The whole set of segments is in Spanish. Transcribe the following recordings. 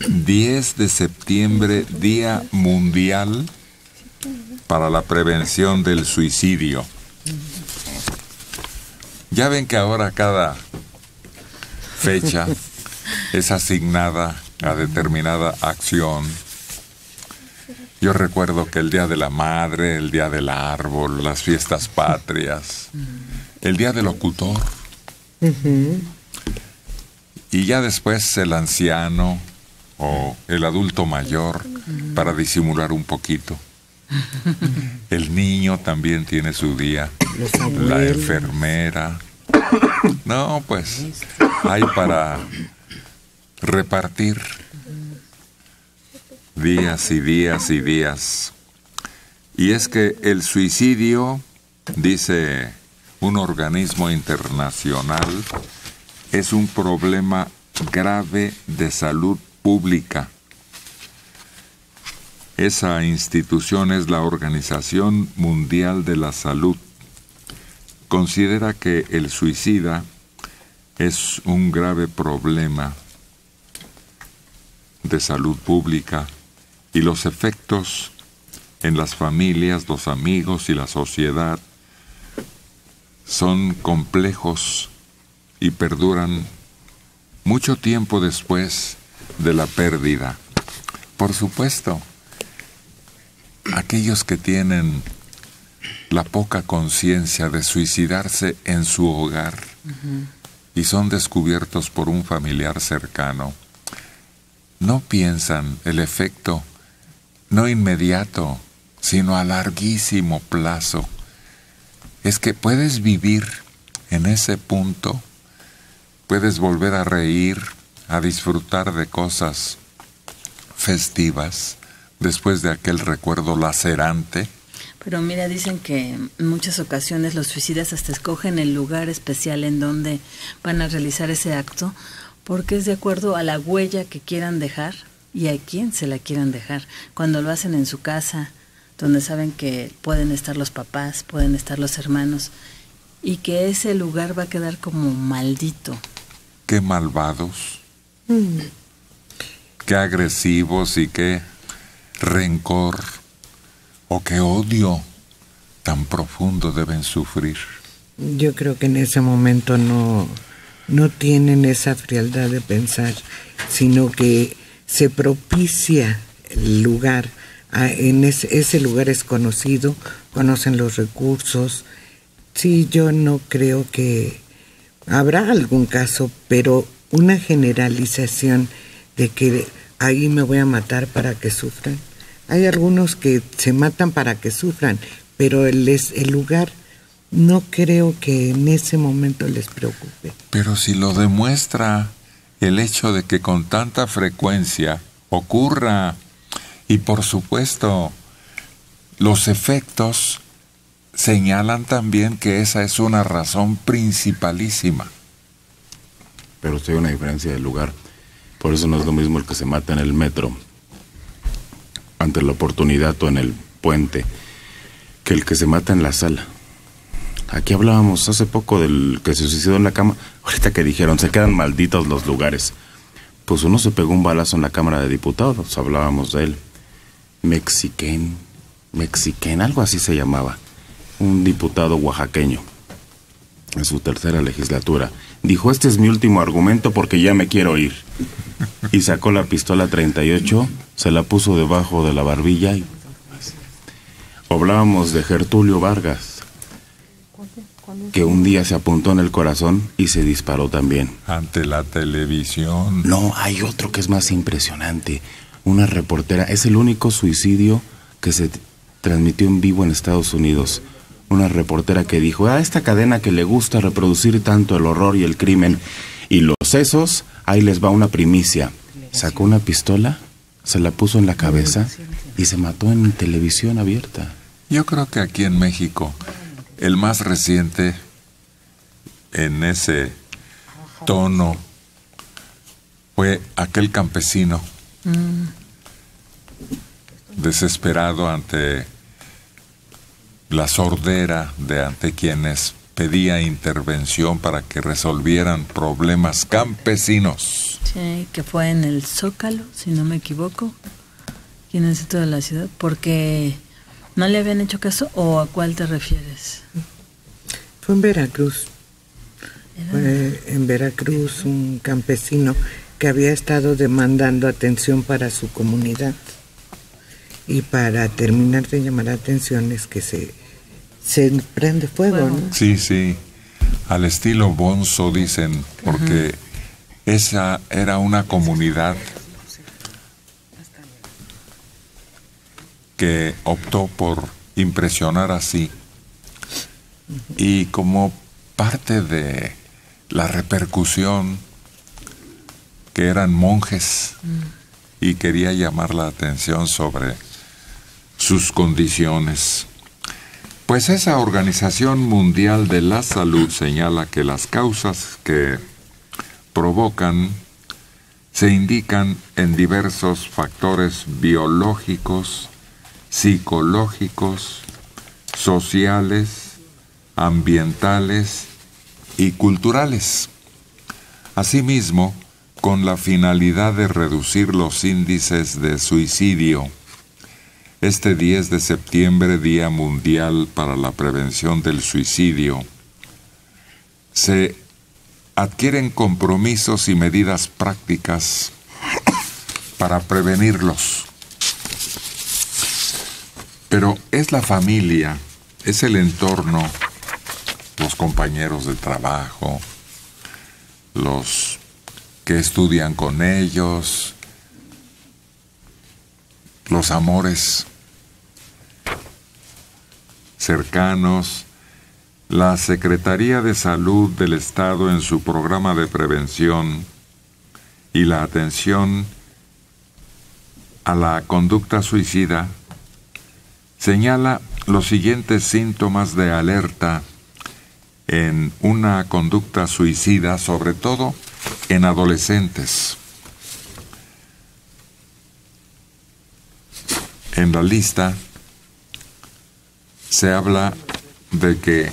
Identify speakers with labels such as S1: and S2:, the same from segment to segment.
S1: 10 de septiembre, Día Mundial para la Prevención del Suicidio. Ya ven que ahora cada fecha es asignada a determinada acción. Yo recuerdo que el Día de la Madre, el Día del Árbol, las fiestas patrias, el Día del Locutor, y ya después el anciano o el adulto mayor para disimular un poquito. El niño también tiene su día, la enfermera. No, pues hay para repartir días y días y días. Y es que el suicidio, dice un organismo internacional, es un problema grave de salud pública. Esa institución es la Organización Mundial de la Salud. Considera que el suicida es un grave problema de salud pública y los efectos en las familias, los amigos y la sociedad son complejos y perduran mucho tiempo después de la pérdida. Por supuesto, aquellos que tienen la poca conciencia de suicidarse en su hogar y son descubiertos por un familiar cercano, no piensan el efecto, no inmediato, sino a larguísimo plazo. Es que puedes vivir en ese punto, puedes volver a reír, a disfrutar de cosas festivas después de aquel recuerdo lacerante.
S2: Pero mira, dicen que en muchas ocasiones los suicidas hasta escogen el lugar especial en donde van a realizar ese acto, porque es de acuerdo a la huella que quieran dejar y a quién se la quieran dejar. Cuando lo hacen en su casa, donde saben que pueden estar los papás, pueden estar los hermanos, y que ese lugar va a quedar como maldito.
S1: Qué malvados, qué agresivos y qué rencor o qué odio tan profundo deben sufrir.
S3: Yo creo que en ese momento no tienen esa frialdad de pensar, sino que se propicia el lugar. En ese lugar es conocido, conocen los recursos. Sí, yo no creo que habrá algún caso, pero una generalización de que ahí me voy a matar para que sufran. Hay algunos que se matan para que sufran, pero el lugar no creo que en ese momento les preocupe.
S1: Pero si lo demuestra el hecho de que con tanta frecuencia ocurra, y por supuesto los efectos señalan también que esa es una razón principalísima.
S4: Pero sí hay una diferencia de lugar. Por eso no es lo mismo el que se mata en el metro, ante la oportunidad, o en el puente, que el que se mata en la sala. Aquí hablábamos hace poco del que se suicidó en la cama. Ahorita que dijeron, se quedan malditos los lugares. Pues uno se pegó un balazo en la Cámara de Diputados, hablábamos de él. Mexiquén, algo así se llamaba. Un diputado oaxaqueño, en su tercera legislatura. Dijo, este es mi último argumento porque ya me quiero ir. Y sacó la pistola 38, se la puso debajo de la barbilla y... Hablábamos de Gertulio Vargas, que un día se apuntó en el corazón y se disparó también.
S1: Ante la televisión.
S4: No, hay otro que es más impresionante. Una reportera, es el único suicidio que se transmitió en vivo en Estados Unidos. Una reportera que dijo, a esta cadena que le gusta reproducir tanto el horror y el crimen y los sesos, ahí les va una primicia. Sacó una pistola, se la puso en la cabeza y se mató en televisión abierta.
S1: Yo creo que aquí en México, el más reciente en ese tono fue aquel campesino desesperado ante la sordera de ante quienes pedía intervención para que resolvieran problemas campesinos.
S2: Sí, que fue en el Zócalo, si no me equivoco, aquí en el centro de la ciudad, porque no le habían hecho caso, ¿o a cuál te refieres?
S3: Fue en Veracruz. Fue en Veracruz un campesino que había estado demandando atención para su comunidad. Y para terminar de llamar la atención es que se prende fuego, ¿no?
S1: Sí, sí. Al estilo Bonzo, dicen, porque esa era una comunidad que optó por impresionar así. Y como parte de la repercusión, que eran monjes, y quería llamar la atención sobre sus condiciones. Pues esa Organización Mundial de la Salud señala que las causas que provocan se indican en diversos factores biológicos, psicológicos, sociales, ambientales y culturales. Asimismo, con la finalidad de reducir los índices de suicidio, este 10 de septiembre, Día Mundial para la Prevención del Suicidio, se adquieren compromisos y medidas prácticas para prevenirlos. Pero es la familia, es el entorno, los compañeros de trabajo, los que estudian con ellos, los amores cercanos. La Secretaría de Salud del Estado, en su programa de prevención y la atención a la conducta suicida, señala los siguientes síntomas de alerta en una conducta suicida, sobre todo en adolescentes. En la lista se habla de que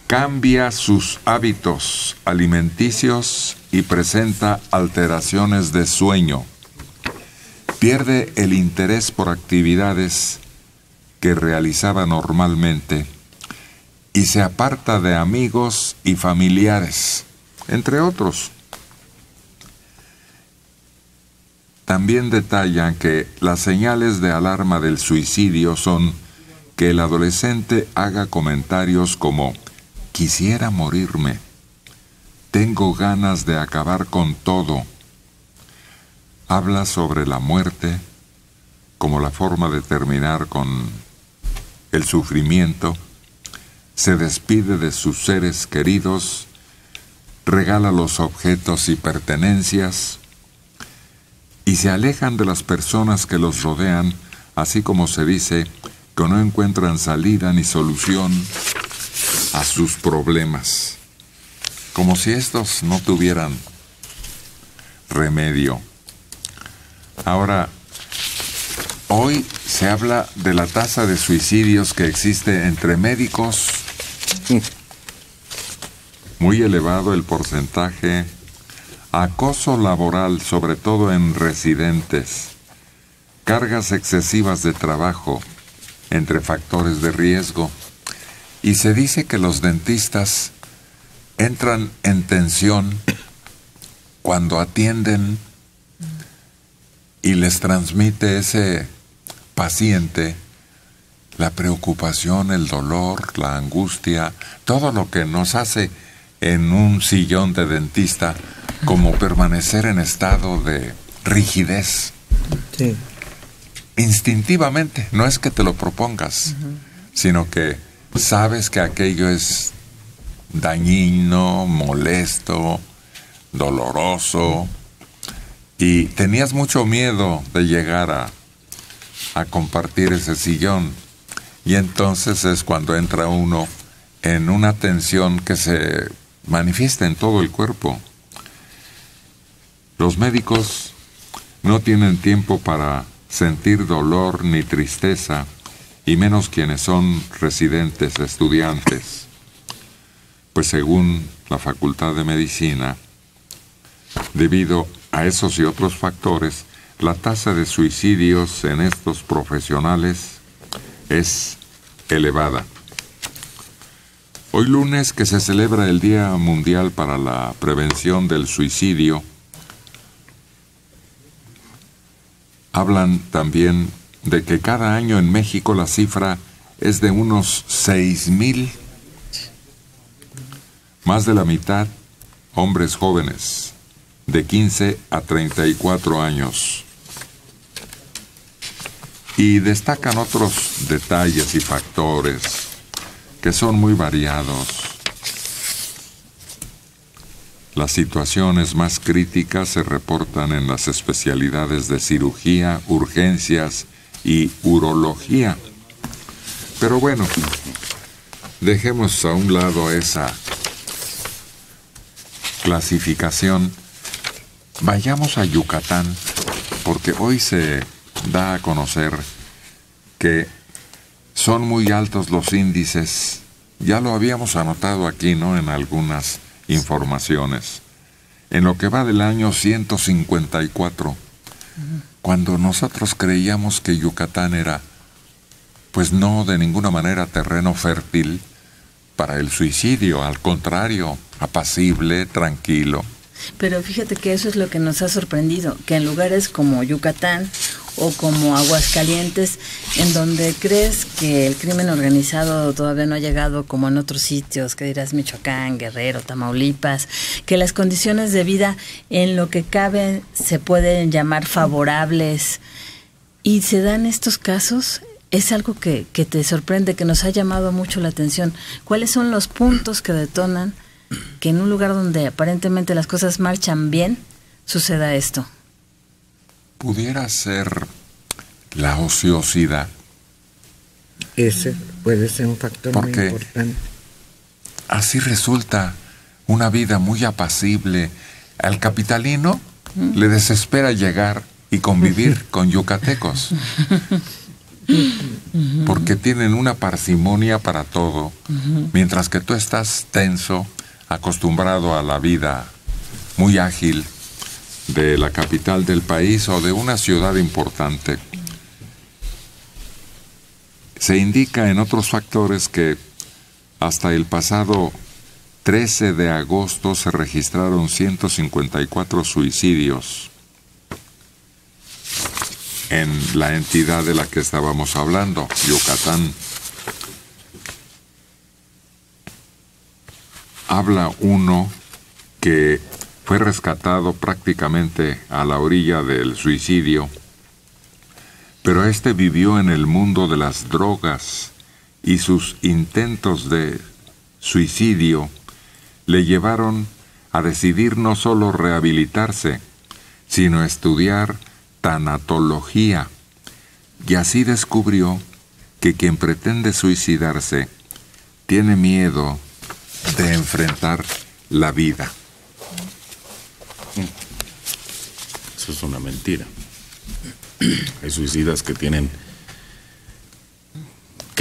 S1: cambia sus hábitos alimenticios y presenta alteraciones de sueño. Pierde el interés por actividades que realizaba normalmente y se aparta de amigos y familiares, entre otros. También detallan que las señales de alarma del suicidio son que el adolescente haga comentarios como: quisiera morirme, tengo ganas de acabar con todo. Habla sobre la muerte como la forma de terminar con el sufrimiento, se despide de sus seres queridos, regala los objetos y pertenencias, y se alejan de las personas que los rodean, así como se dice que no encuentran salida ni solución a sus problemas, como si estos no tuvieran remedio. Ahora, hoy se habla de la tasa de suicidios que existe entre médicos, muy elevado el porcentaje, acoso laboral, sobre todo en residentes, cargas excesivas de trabajo, entre factores de riesgo, y se dice que los dentistas entran en tensión cuando atienden y les transmite ese paciente la preocupación, el dolor, la angustia, todo lo que nos hace en un sillón de dentista como permanecer en estado de rigidez.
S3: Sí.
S1: Instintivamente, no es que te lo propongas, sino que sabes que aquello es dañino, molesto, doloroso, y tenías mucho miedo de llegar a compartir ese sillón. Y entonces es cuando entra uno en una tensión que se manifiesta en todo el cuerpo. Los médicos no tienen tiempo para sentir dolor ni tristeza, y menos quienes son residentes, estudiantes. Pues según la Facultad de Medicina, Debido a esos y otros factores, la tasa de suicidios en estos profesionales es elevada. Hoy lunes, que se celebra el Día Mundial para la Prevención del Suicidio, hablan también de que cada año en México la cifra es de unos 6,000, más de la mitad hombres jóvenes, de 15 a 34 años. Y destacan otros detalles y factores que son muy variados. Las situaciones más críticas se reportan en las especialidades de cirugía, urgencias y urología. Pero bueno, dejemos a un lado esa clasificación. Vayamos a Yucatán, porque hoy se da a conocer que son muy altos los índices. Ya lo habíamos anotado aquí, ¿no?, en algunas informaciones. En lo que va del año 154, cuando nosotros creíamos que Yucatán era, pues no de ninguna manera terreno fértil para el suicidio, al contrario, apacible, tranquilo.
S2: Pero fíjate que eso es lo que nos ha sorprendido, que en lugares como Yucatán o como Aguascalientes, en donde crees que el crimen organizado todavía no ha llegado como en otros sitios, que dirás Michoacán, Guerrero, Tamaulipas, que las condiciones de vida en lo que cabe se pueden llamar favorables, y se dan estos casos. Es algo que te sorprende, que nos ha llamado mucho la atención. ¿Cuáles son los puntos que detonan que en un lugar donde aparentemente las cosas marchan bien, suceda esto?
S1: Pudiera ser la ociosidad.
S3: Ese puede ser un factor muy importante.
S1: Así resulta una vida muy apacible. Al capitalino le desespera llegar y convivir con yucatecos, porque tienen una parsimonia para todo, mientras que tú estás tenso, acostumbrado a la vida muy ágil de la capital del país o de una ciudad importante. Se indica en otros factores que hasta el pasado 13 de agosto se registraron 154 suicidios en la entidad de la que estábamos hablando, Yucatán. Habla uno que fue rescatado prácticamente a la orilla del suicidio, pero este vivió en el mundo de las drogas y sus intentos de suicidio le llevaron a decidir no solo rehabilitarse, sino estudiar tanatología, y así descubrió que quien pretende suicidarse tiene miedo de enfrentar la vida.
S4: Eso es una mentira. Hay suicidas que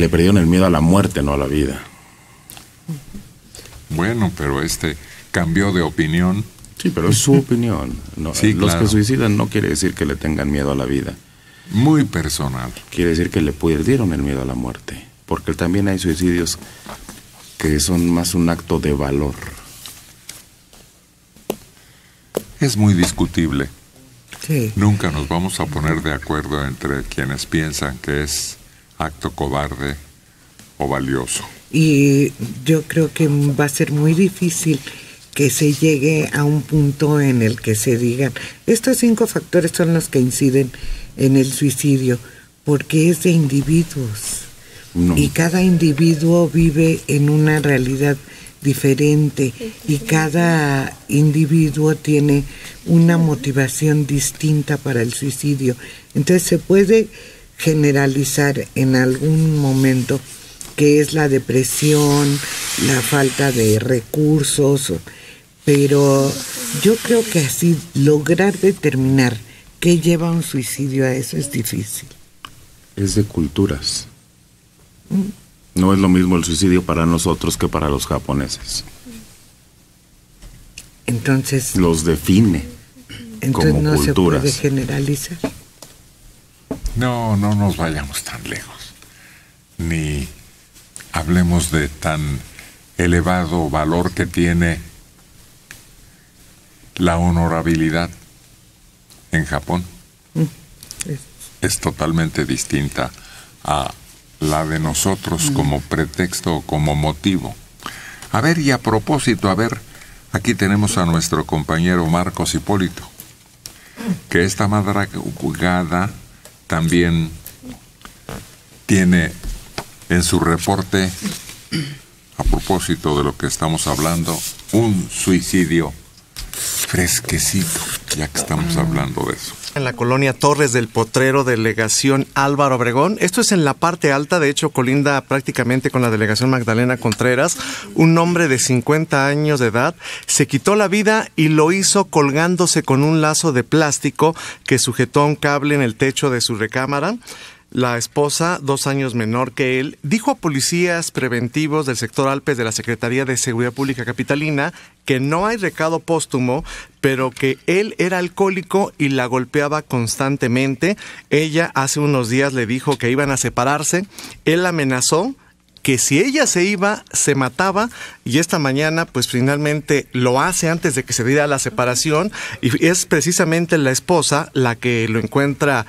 S4: le perdieron el miedo a la muerte, no a la vida.
S1: Bueno, pero cambió de opinión.
S4: Sí, pero es su opinión. No,
S1: sí,
S4: los
S1: claro.
S4: que suicidan no quiere decir que le tengan miedo a la vida.
S1: Muy personal.
S4: Quiere decir que le perdieron el miedo a la muerte. Porque también hay suicidios que son más un acto de valor.
S1: Es muy discutible.
S3: Sí.
S1: Nunca nos vamos a poner de acuerdo entre quienes piensan que es acto cobarde o valioso.
S3: Y yo creo que va a ser muy difícil que se llegue a un punto en el que se digan, estos 5 factores son los que inciden en el suicidio, porque es de individuos. No. Y cada individuo vive en una realidad diferente y cada individuo tiene una motivación distinta para el suicidio. Entonces se puede generalizar en algún momento que es la depresión, la falta de recursos, pero yo creo que así lograr determinar qué lleva a un suicidio a eso es difícil.
S4: Es de culturas. No es lo mismo el suicidio para nosotros que para los japoneses.
S3: Entonces
S4: los define como
S3: no
S4: culturas.
S3: se puede generalizar.
S1: No nos vayamos tan lejos, ni hablemos de tan elevado valor que tiene la honorabilidad en Japón. Es totalmente distinta a la de nosotros como pretexto o como motivo. A ver, y a propósito, aquí tenemos a nuestro compañero Marcos Hipólito, que esta madrugada también tiene en su reporte, a propósito de lo que estamos hablando, un suicidio fresquecito, ya que estamos hablando de eso.
S5: En la colonia Torres del Potrero, delegación Álvaro Obregón. Esto es en la parte alta, de hecho colinda prácticamente con la delegación Magdalena Contreras. Un hombre de 50 años de edad se quitó la vida y lo hizo colgándose con un lazo de plástico que sujetó a un cable en el techo de su recámara. La esposa, 2 años menor que él, dijo a policías preventivos del sector Alpes de la Secretaría de Seguridad Pública Capitalina que no hay recado póstumo, pero que él era alcohólico y la golpeaba constantemente. Ella hace unos días le dijo que iban a separarse. Él amenazó que si ella se iba, se mataba, y esta mañana pues finalmente lo hace antes de que se diera la separación, y es precisamente la esposa la que lo encuentra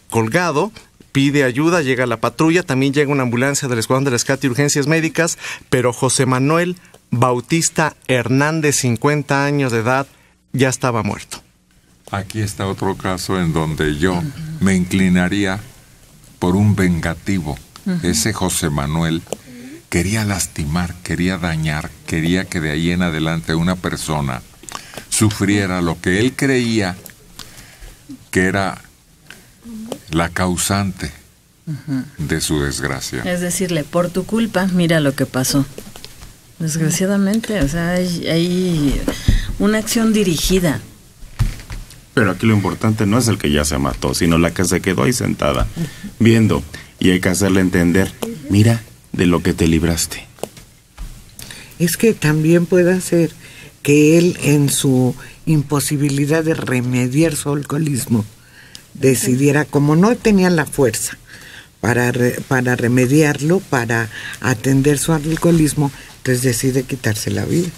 S5: colgado. Pide ayuda, llega la patrulla, también llega una ambulancia del Escuadrón de Rescate y Urgencias Médicas, pero José Manuel Bautista Hernández, 50 años de edad, ya estaba muerto.
S1: Aquí está otro caso en donde yo me inclinaría por un vengativo. Ese José Manuel quería lastimar, quería dañar, quería que de ahí en adelante una persona sufriera lo que él creía que era la causante de su desgracia.
S2: Es decirle, por tu culpa, mira lo que pasó. Desgraciadamente, o sea, hay una acción dirigida.
S4: Pero aquí lo importante no es el que ya se mató, sino la que se quedó ahí sentada, viendo. Y hay que hacerle entender, mira de lo que te libraste.
S3: Es que también puede ser que él, en su imposibilidad de remediar su alcoholismo, decidiera, como no tenía la fuerza para remediarlo, para atender su alcoholismo, entonces decide quitarse la vida.